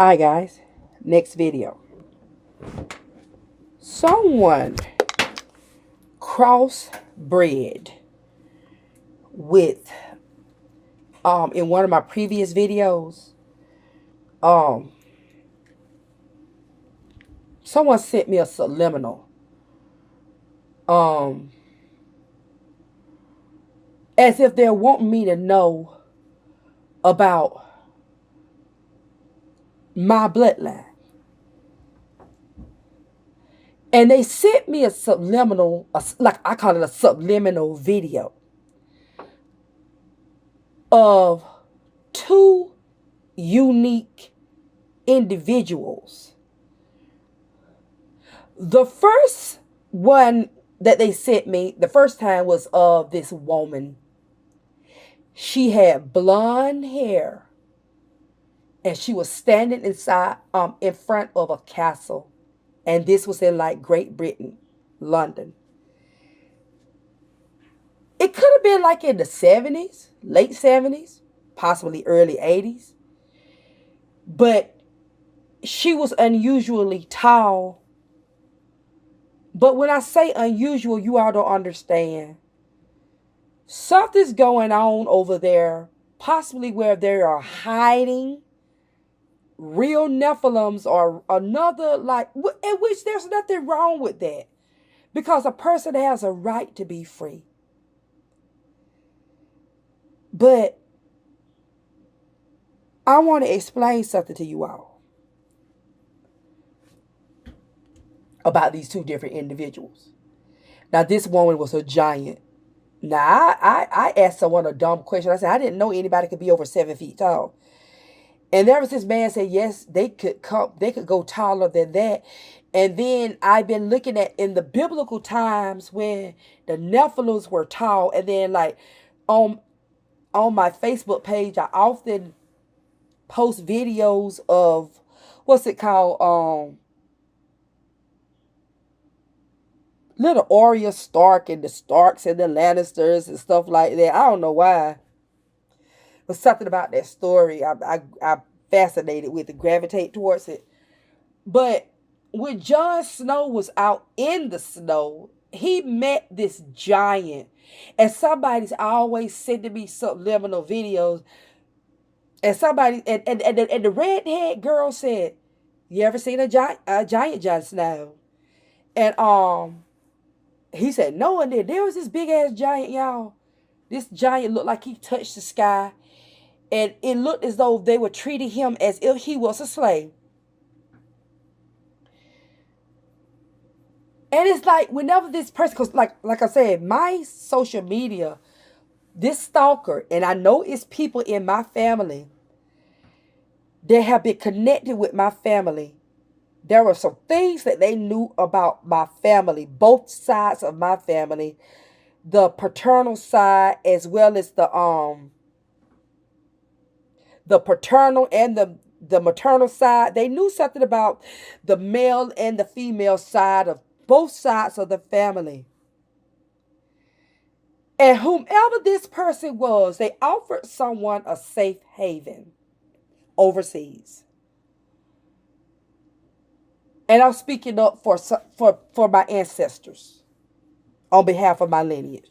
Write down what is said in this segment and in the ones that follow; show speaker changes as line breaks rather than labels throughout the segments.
Hi guys, next video. Someone crossbred with in one of my previous videos. Um Someone sent me a subliminal. Um as if they want me to know about my bloodline. And they sent me a subliminal, like I call it a subliminal video of two unique individuals. The first one that they sent me, the first time, was of this woman. She had blonde hair and she was standing in front of a castle. And this was in like Great Britain, London. It could have been like in the 70s, late 70s, possibly early 80s. But she was unusually tall. But when I say unusual, you all don't understand. Something's going on over there, possibly where they are hiding real Nephilims or another, like, in which there's nothing wrong with that. Because a person has a right to be free. But I want to explain something to you all about these two different individuals. Now, this woman was a giant. Now, I asked someone a dumb question. I said, I didn't know anybody could be over 7 feet tall. And there was this man said, yes, they could go taller than that. And then I've been looking at in the biblical times when the Nephilims were tall. And then like on my Facebook page, I often post videos of what's it called? Little Arya Stark and the Starks and the Lannisters and stuff like that. I don't know why. But something about that story I'm fascinated with and gravitate towards it. But when Jon Snow was out in the snow, he met this giant. And somebody's always sending me subliminal videos. And somebody and the redhead girl said, "You ever seen a giant Jon Snow?" And he said, "No." And then there was this big ass giant, y'all. This giant looked like he touched the sky. And it looked as though they were treating him as if he was a slave. And it's like whenever this person, because like I said, my social media, this stalker, and I know it's people in my family that have been connected with my family. There were some things that they knew about my family, both sides of my family, the paternal side as well as the paternal and the maternal side. They knew something about the male and the female side of both sides of the family. And whomever this person was, they offered someone a safe haven overseas. And I'm speaking up for my ancestors on behalf of my lineage.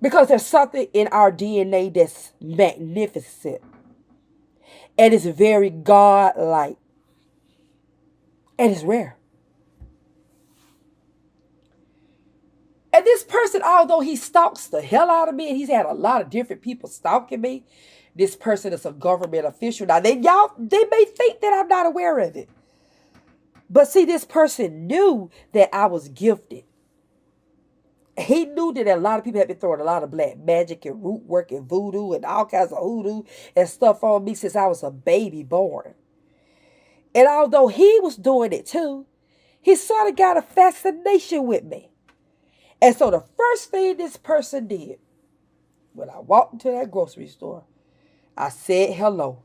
Because there's something in our DNA that's magnificent. And it's very God-like. And it's rare. And this person, although he stalks the hell out of me, and he's had a lot of different people stalking me, this person is a government official. Now, they may think that I'm not aware of it. But see, this person knew that I was gifted. He knew that a lot of people had been throwing a lot of black magic and root work and voodoo and all kinds of hoodoo and stuff on me since I was a baby born. And although he was doing it too, he sort of got a fascination with me. And so the first thing this person did, when I walked into that grocery store, I said hello.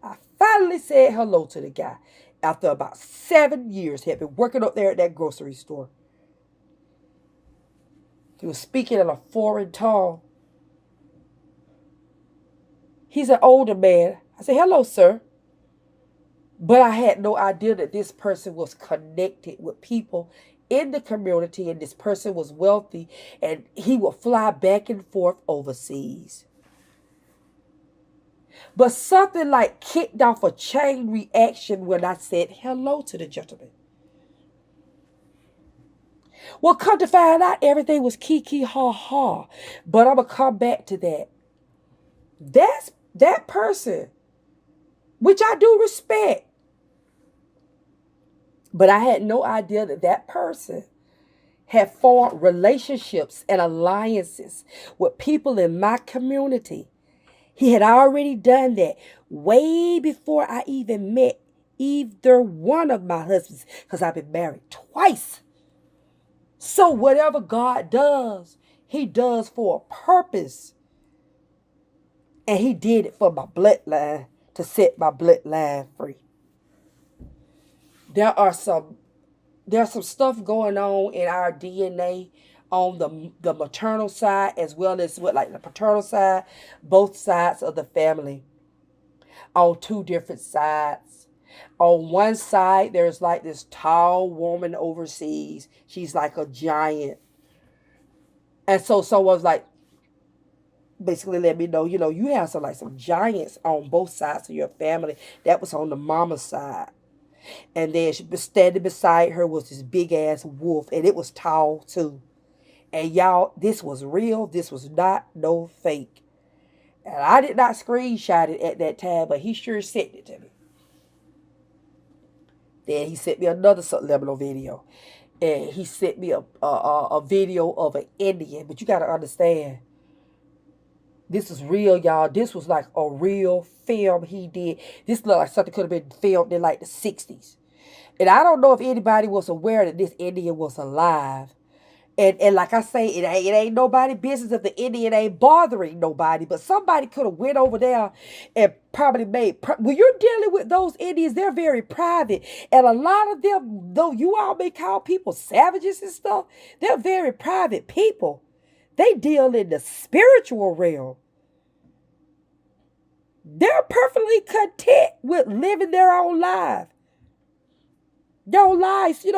I finally said hello to the guy after about 7 years. He had been working up there at that grocery store. He was speaking in a foreign tongue. He's an older man. I said, hello, sir. But I had no idea that this person was connected with people in the community, and this person was wealthy, and he would fly back and forth overseas. But something like kicked off a chain reaction when I said hello to the gentleman. Well, come to find out, everything was kiki ha ha. But I'm gonna come back to that. That's that person, which I do respect. But I had no idea that that person had formed relationships and alliances with people in my community. He had already done that way before I even met either one of my husbands, because I've been married twice. So whatever God does, he does for a purpose. And he did it for my bloodline, to set my bloodline free. There's some stuff going on in our DNA on the maternal side as well as what like the paternal side, both sides of the family, on two different sides. On one side, there's like this tall woman overseas. She's like a giant. And so someone's like, basically let me know, you have some giants on both sides of your family. That was on the mama side. And then she was standing beside her was this big ass wolf, and it was tall too. And y'all, this was real. This was not no fake. And I did not screenshot it at that time, but he sure sent it to me. Then he sent me another subliminal video. And he sent me a video of an Indian. But you got to understand, this is real, y'all. This was like a real film he did. This looked like something could have been filmed in like the 60s. And I don't know if anybody was aware that this Indian was alive. And like I say, it ain't nobody business if the Indian ain't bothering nobody. But somebody could have went over there and probably made... When you're dealing with those Indians, they're very private. And a lot of them, though you all may call people savages and stuff, they're very private people. They deal in the spiritual realm. They're perfectly content with living their own life. Their own lives, in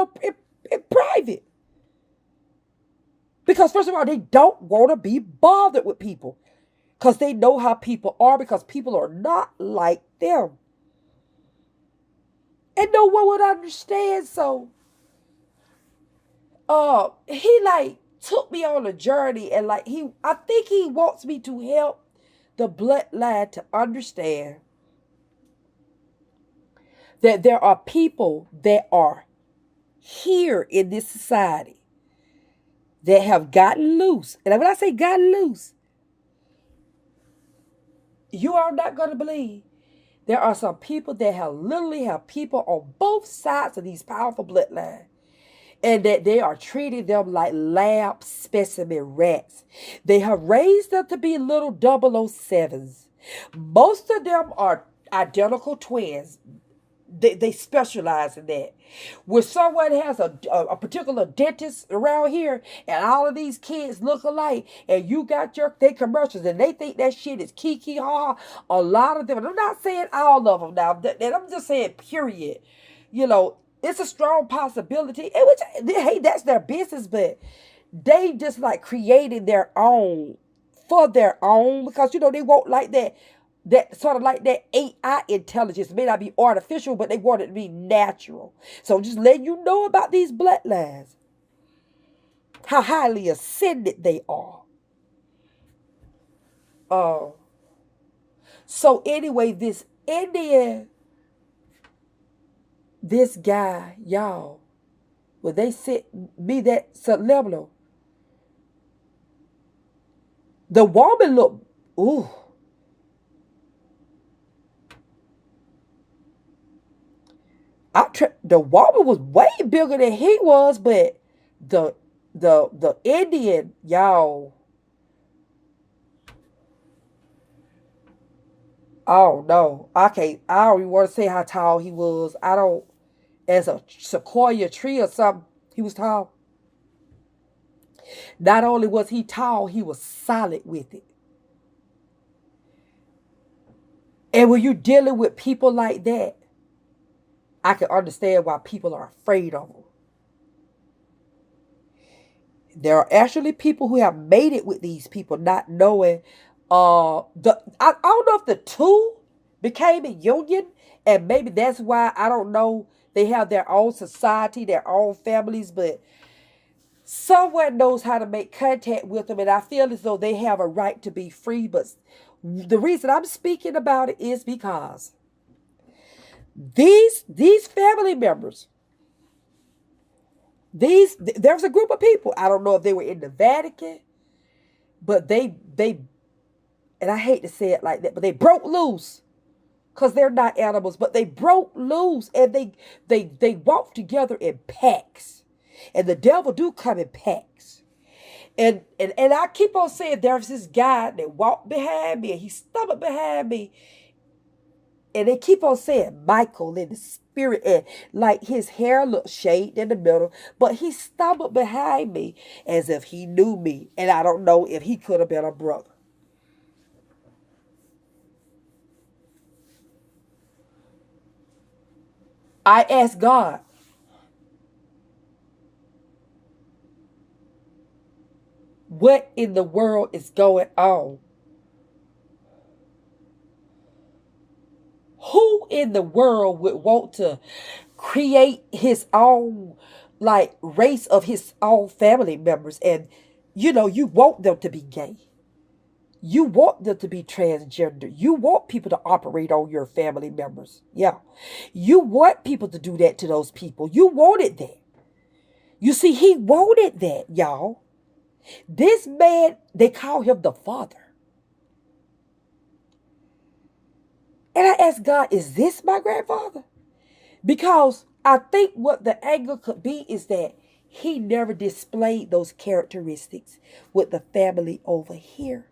private. Because first of all, they don't want to be bothered with people. Because they know how people are, because people are not like them. And no one would understand. So he took me on a journey, and I think he wants me to help the bloodline to understand that there are people that are here in this society that have gotten loose. And when I say gotten loose, you are not going to believe. There are some people that have people on both sides of these powerful bloodlines. And that they are treating them like lab specimen rats. They have raised them to be little 007s. Most of them are identical twins. They specialize in that. When someone has a particular dentist around here and all of these kids look alike, and you got their commercials and they think that shit is kiki ha, a lot of them, and I'm not saying all of them now, and I'm just saying period. It's a strong possibility. Hey, that's their business, but they just created their own for their own, because they won't like that sort of like that AI intelligence. It may not be artificial, but they want it to be natural. So just letting you know about these bloodlines, how highly ascended they are. So anyway, this Indian, this guy, y'all, when they sent me that subliminal, the woman looked, ooh. The woman was way bigger than he was, but the Indian, y'all, oh no, I don't even want to say how tall he was. I don't, as a sequoia tree or something, he was tall. Not only was he tall, he was solid with it. And when you're dealing with people like that, I can understand why people are afraid of them. There are actually people who have made it with these people, not knowing. I don't know if the two became a union, and maybe that's why, I don't know. They have their own society, their own families, but someone knows how to make contact with them, and I feel as though they have a right to be free. But the reason I'm speaking about it is because these family members, there's a group of people. I don't know if they were in the Vatican, but they and I hate to say it like that, but they broke loose, because they're not animals, but they broke loose, and they walk together in packs, and the devil do come in packs. And I keep on saying, there's this guy that walked behind me, and he stumbled behind me, and they keep on saying Michael in the spirit, and like his hair looked shaded in the middle, but he stumbled behind me as if he knew me, and I don't know if he could have been a brother. I asked God, what in the world is going on? Who in the world would want to create his own, like, race of his own family members? And you want them to be gay. You want them to be transgender. You want people to operate on your family members. Yeah. You want people to do that to those people. You wanted that. You see, he wanted that, y'all. This man, they call him the Father. And I asked God, is this my grandfather? Because I think what the angle could be is that he never displayed those characteristics with the family over here.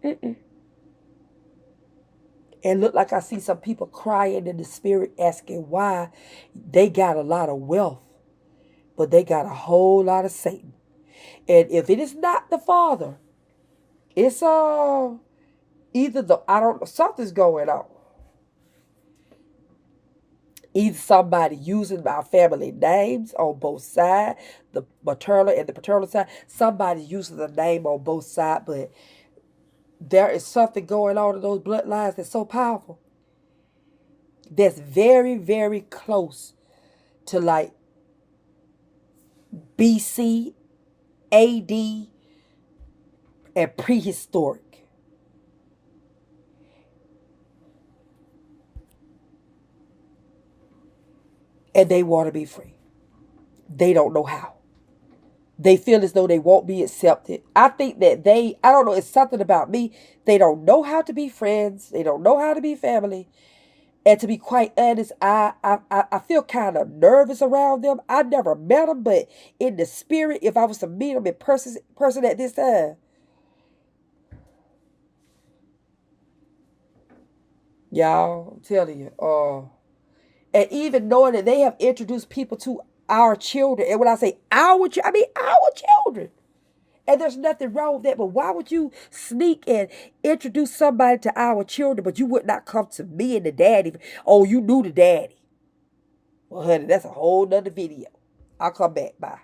Mm-mm. And look, like I see some people crying in the spirit, asking why. They got a lot of wealth, but they got a whole lot of Satan. And if it is not the Father, it's either I don't know, something's going on. Either somebody using our family names on both sides, the maternal and the paternal side. Somebody using the name on both sides, but there is something going on in those bloodlines that's so powerful. That's very, very close to like BC, AD, and prehistoric. And they want to be free. They don't know how. They feel as though they won't be accepted. I think that I don't know, it's something about me. They don't know how to be friends. They don't know how to be family. And to be quite honest, I feel kind of nervous around them. I never met them, but in the spirit, if I was to meet them in person at this time, y'all, I'm telling you, and even knowing that they have introduced people to our children, and when I say our children, I mean our children. And there's nothing wrong with that, but why would you sneak and introduce somebody to our children, but you would not come to me and the daddy? Oh, you knew the daddy. Well, honey, that's a whole nother video. I'll come back. Bye.